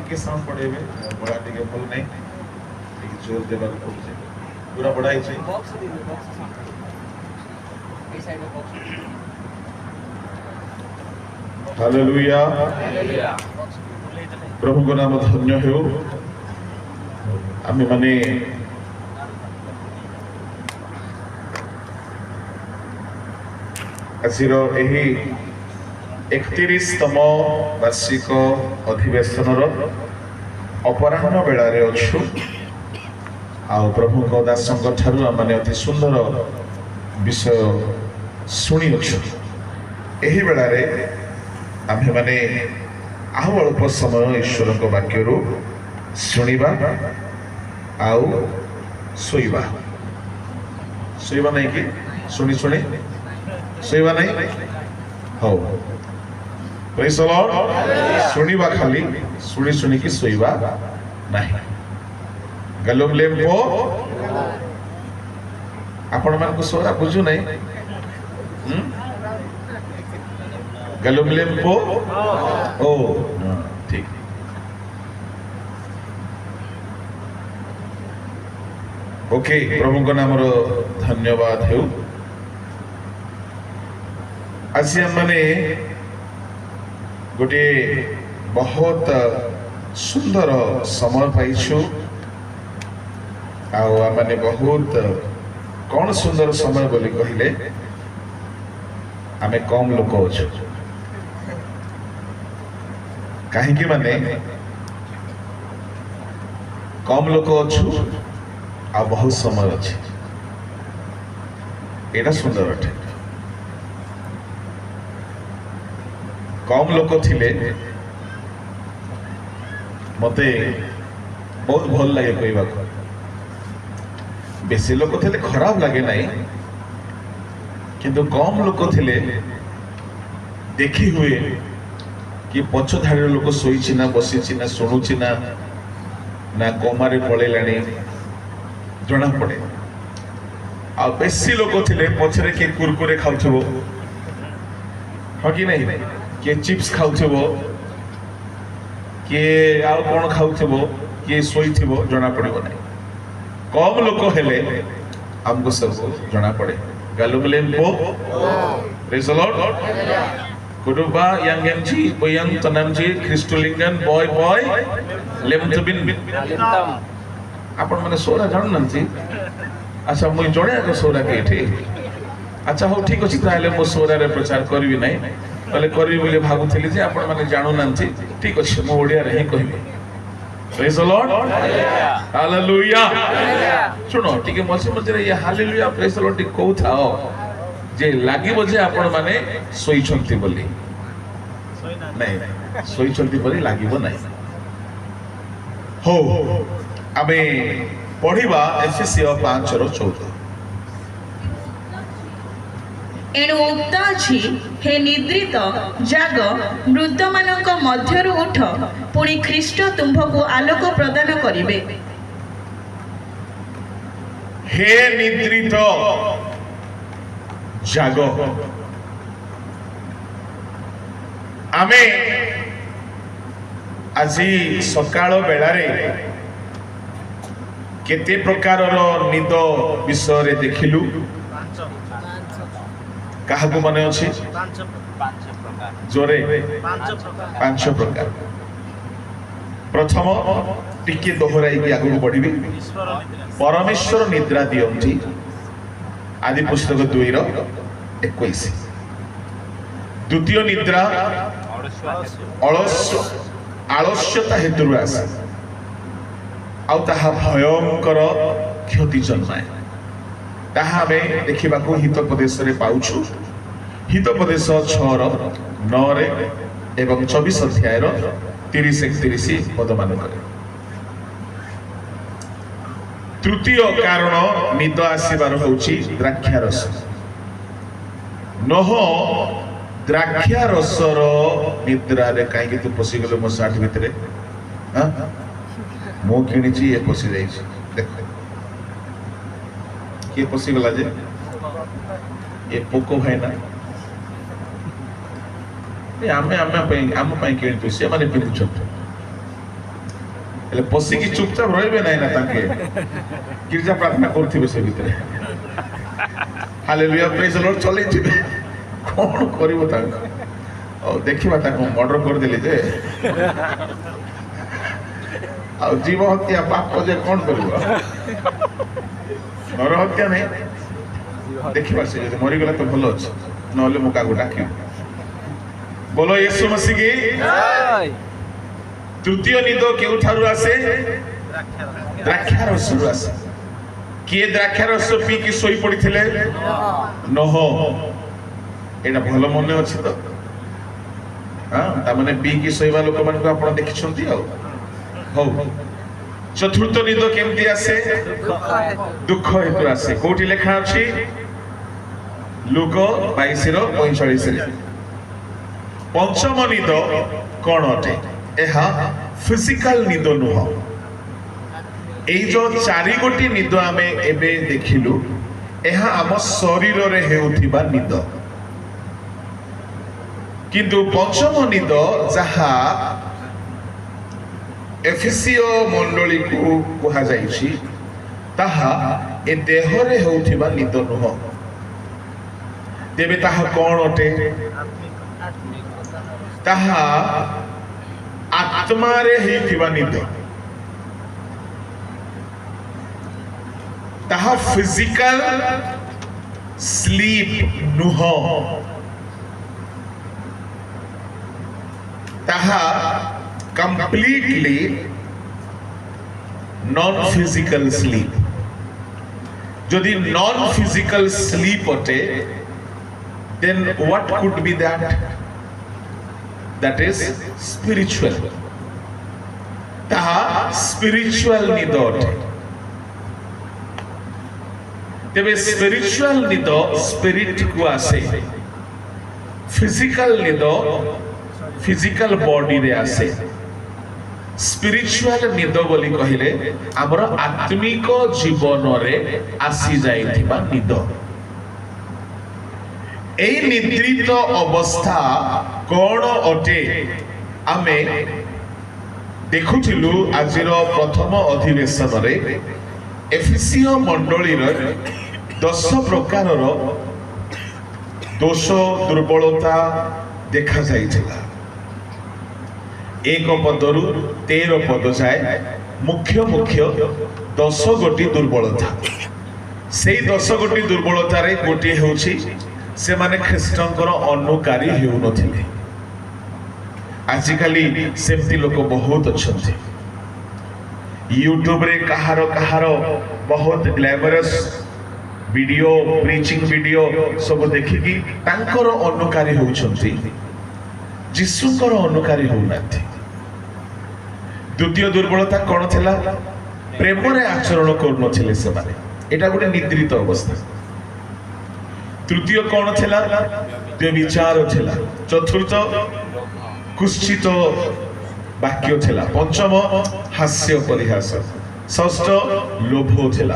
टिके साउंड पड़ेबे बड़ा टिके भल नहीं टिके जोर देबा को पड़े पूरा बढ़ाई छै बॉक्स दे दो बॉक्स ए साइड में बॉक्स हालेलुया हालेलुया प्रभु को नाम धन्य हो आमे माने आजिरो एही 31तम वार्षिक अधिवेशन अपराह्न बेला अच्छु आ प्रभु दासों ठारू आम अति सुंदर विषय शुणी अच्छु यही बेला आम्भे माने आउ अल्प समय ईश्वर वाक्य शुणा आउ शोवा शोवा नहीं कि शुणी शुणी शोवा नहीं हो प्रेज द लॉर्ड शुणा खाली शुणी शुणी कि शोवा नहीं गलम लेम्पो आपण मान को सोरा बुझु नहीं गलम लेम्पो ओ ठीक ओके प्रभु को नाम धन्यवाद हो आज मैंने गोटे बहुत सुंदर समय पाइछु आने बहुत कौन सुंदर समय बोली कहले आमे कम लोक अच्छु कहीं माने कम लोक अच्छु आ बहुत समय अच्छे एटा सुंदर अटे कम लोक थिले मते बहुत भल लगे कहवा बेसी लोक थिले खराब लगे नहीं किंतु कम लोक थिले देखी हुए कि पछ धाड़ी लोक शोई ना बसी ना शुणुची ना कोमारे पलैलाणी जना पड़े आ बेसी लोक थिले पछरे के कुरकुरे खाउथबो हाँ कि नहीं के चिप्स खाउथबो के आउ कोन खाउथबो के सोईथबो जना पड़िबो नहीं कम लोक हेले हमको सब जना पड़े गालुम लेम्पो प्रेज द लॉर्ड कुडुबा yang MC boyang tanamji Kristolingan boy lemtubin आपण माने सोरा जान नंती अच्छा मुई जणे को सोरा के एठी अच्छा हो ठीक अछि ताले मो सोरा रे प्रचार करबी नै तले करबी बोले भागुथिली जे आपण माने जानु नंती ठीक अछि मो ओडिया रे ही कहबी प्रेज द लॉर्ड हालेलुया सुनो ठीक मझे मझे ये हालेलुया प्रेज द लॉर्ड को थाओ जे लागिबो जे आपण माने सोई छंती बोली नहीं सोई छंती बोली लागिबो नहीं हो आमे पढ़िबा एफएससी 5:14 एणु उक्त अछि हे निद्रित जाग मृत मानक मध्यरु उठ पुणी ख्रीष्ट तुम्भको आलोक प्रदान करिवे हे निद्रित जाग आमे আজি सकाळ बेलारे केते प्रकार निद विषय देखिलु कहा को माने अछि जोरे 5 प्रकार प्रथम टिके दोहराई के आगु बढ़िबी परमेश्वर निद्रा दियंती आदि पुस्तक 2:21 द्वितीय निद्रा आलस्यता हेतु आसे आउ ताहा भयंकर क्षति जन्माए ताहा हमें देखा हितोपदेश पाऊछु हितोपदेश 6:9 एवं 24 अध्याय 30-31 पद मानक तृतीय कारण निद आसबार होउछि द्राक्षारस नह द्राक्षारसर निद्रा रे कहीं तू पशिगल मो साठ भितर मु किणी ये पशि जाइए देख किए पशिगला जे ये पोक भाई ना आम किणु से मैंने पिंधुंट ହେଲେ ପଶିକି ଚୁପଚାପ ରହିବେ ନାହିଁ ନା ତାଙ୍କେ ଗିର୍ଜା ପ୍ରାର୍ଥନା କରୁଥିବେ ସେ ଭିତରେ ହାଲେଲୁୟା ପ୍ରେଜ୍ ଦ ଲର୍ଡ ଚଲେଇଥିବେ କଣ କରିବ ତାଙ୍କୁ ଆଉ ଦେଖିବା ତାଙ୍କୁ ମର୍ଡର କରିଦେଲି ଯେ ଆଉ ଜୀବ ହତ୍ୟା ପାପ ଯେ କଣ କରିବ ନର ହତ୍ୟା ନାହିଁ ଦେଖିବା ସେ ଯଦି ମରିଗଲା ତ ଭଲ ଅଛି ନହେଲେ ମୁଁ କାହାକୁ ଡାକିବି ବୋଲ ୟେଶୁ ମସିହ କି ତୃତୀୟ ନିଦ କେଉଁଠାରୁ ଆସେ ଦ୍ରାକ୍ଷା ରସରୁ ଆସେ କିଏ ଦ୍ରାକ୍ଷା ରସ ପିଇକି ଶୋଇ ପଡିଥିଲେ ନୋହ ଏଇଟା ଭଲ ମନେ ଅଛି ତ ତାମାନେ ପିଇକି ଶୋଇବା ଲୋକମାନଙ୍କୁ ଆପଣ ଦେଖିଛନ୍ତି ଆଉ ହଉ ଚତୁର୍ଥ ନିଦ କେମିତି ଆସେ ଦୁଃଖ ହେତୁ ଆସେ କୋଉଠି ଲେଖା ଅଛି ଲୁକ 22:45 ପଞ୍ଚମ ନିଦ କଣ ଅଟେ ଏହା ଫିଜିକାଲ ନିଦ ନୁହଁ ଏଇ ଯୋଉ 4 ନିଦ ଆମେ ଏବେ ଦେଖିଲୁ ଏହା ଆମ ଶରୀରରେ ହେଉଥିବା ନିଦ କିନ୍ତୁ ପଞ୍ଚମ ନିଦ ଯାହା ଏଫେସିୟ ମଣ୍ଡଳୀକୁ କୁହାଯାଇଛି ତାହା ଏ ଦେହରେ ହେଉଥିବା ନିଦ ନୁହଁ ତେବେ ତାହା କଣ ଅଟେ ତାହା ଆତ୍ମାରେ ହେଇଥିବା ନିଦ ତାହା ଫିଜିକାଲ ସ୍ଲିପ ନୁହଁ ତାହା completely non-physical sleep যদি non-physical sleep অটে then what could be that is spiritual তাহা spiritual নিদ অটে তেবে spiritual নিদ spirit কু আসে physical নিদ ফিজিকাল বডি রে আসে স্পিরিচুয়াল নিদ বলি কহিলে আমার আত্মিক জীবনরে আসি যাইতিবা নিদ এই নিদ্রিত অবস্থা কোন অটে আমি দেখুছিলু আজির প্রথম অধিবেশনরে এফেসীয় মণ্ডলীর 10 প্রকারর দোষ দুর্বলতা দেখা যাইছিলা 1 পদরু 13 পদ যায় মুখ্য 10 গোটি দুর্বলতা সেই 10 গোটি দুর্বলতারে গোটি হেউছি সেমানে খ্রিস্টଙ୍କର অনুকারী হেউ নথিলে আজকালি সেমতি লোক বহুত অছন্তি यूट्यूब रे কাহার বহুত গ্ল্যামারাস ভিডিও প্রিচিং ভিডিও সব দেখিকি তাঙ্কর অনুকারী হেউছন্তি যিশুଙ୍କର অনুকারী হেউনাথি দ্বিতীয় দুর্বলতা কোন ଥିଲା প্রেমরে আচরণ করুনଥିଲେ ସେମାନେ এটা গোটে নিদ্রিত অবস্থা তৃতীয় কোন ଥିଲା ব্যভিচার ଥିଲା চতুর্থ কুৎসিত বাক্য ଥିଲା পঞ্চম হাস্য পরিহাস ষষ্ঠ লোভ ଥିଲା